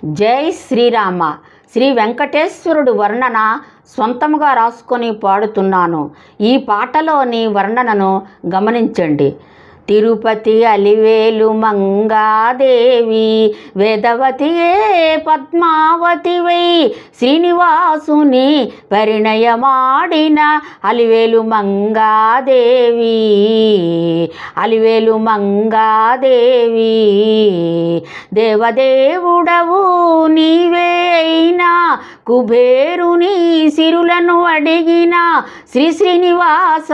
జై శ్రీరామ. శ్రీ వెంకటేశ్వరుడు వర్ణన సొంతముగా రాసుకొని పాడుతున్నాను. ఈ పాటలోని వర్ణనను గమనించండి. తిరుపతి అలివేలు మంగాదేవి వేదవతియే పద్మావతివై శ్రీనివాసుని పరిణయమాడిన అలివేలు మంగాదేవి, అలివేలు మంగాదేవి. దేవదేవుడవు నీవే అయినా కుబేరుని సిరులను అడిగిన శ్రీ శ్రీనివాస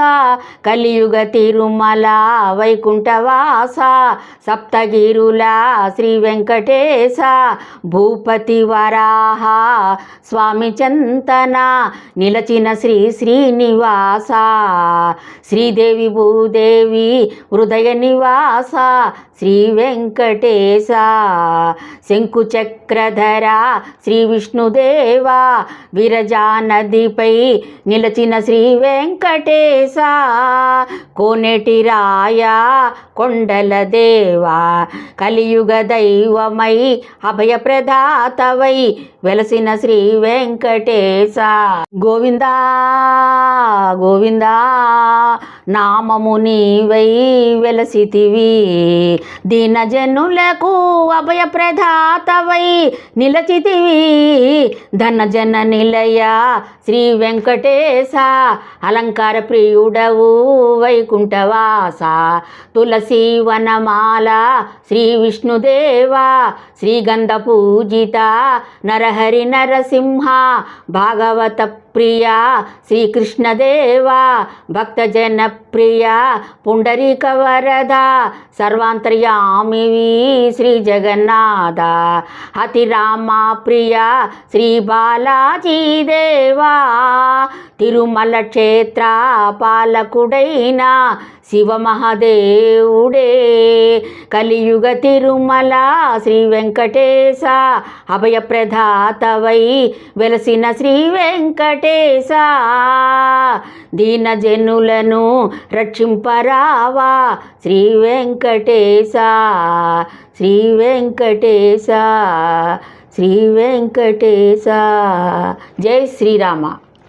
కలియుగ తిరుమల వైకుంఠవాస సప్తగిరుల శ్రీ వెంకటేశ భూపతి వరాహ స్వామి చింతన నిలచిన శ్రీ శ్రీనివాస శ్రీదేవి భూదేవి హృదయ నివాస శ్రీ వెంకటేశ శంకు చక్రధర శ్రీ విష్ణుదేవ విరజా నదిపై నిలచిన శ్రీ వెంకటేశ కోనేటి రాయ కొండల దేవా కలియుగ దైవమై అభయప్రదాతవై వెలసిన శ్రీ వెంకటేశ గోవిందా గోవిందా నామము నీవై వెలసితివి దీనజనులకు అభయప్రదాతవై నిలచితివి ధనజన నిలయ శ్రీ వెంకటేశ అలంకార ప్రియుడవు వైకుంఠవాస తులసి వనమాల శ్రీ విష్ణుదేవ శ్రీగంధ పూజిత నరహరి నరసింహ భాగవత ప్రియ శ్రీకృష్ణదేవ భక్తజన ప్రియ పుండరీక వరద సర్వాంతర్యామివి శ్రీ జగన్నాథ అతిరామ ప్రియ శ్రీ బాలాజీ దేవా తిరుమల క్షేత్ర పాలకుడైన శివ మహాదేవుడే కలియుగ తిరుమల శ్రీ వెంకటేశ అభయప్రదాతవై వెలసిన శ్రీ వెంకటేశ దీనజనులను రక్షింపరావా శ్రీ వెంకటేశ శ్రీ వెంకటేశ శ్రీ వెంకటేశ. జై శ్రీరామ.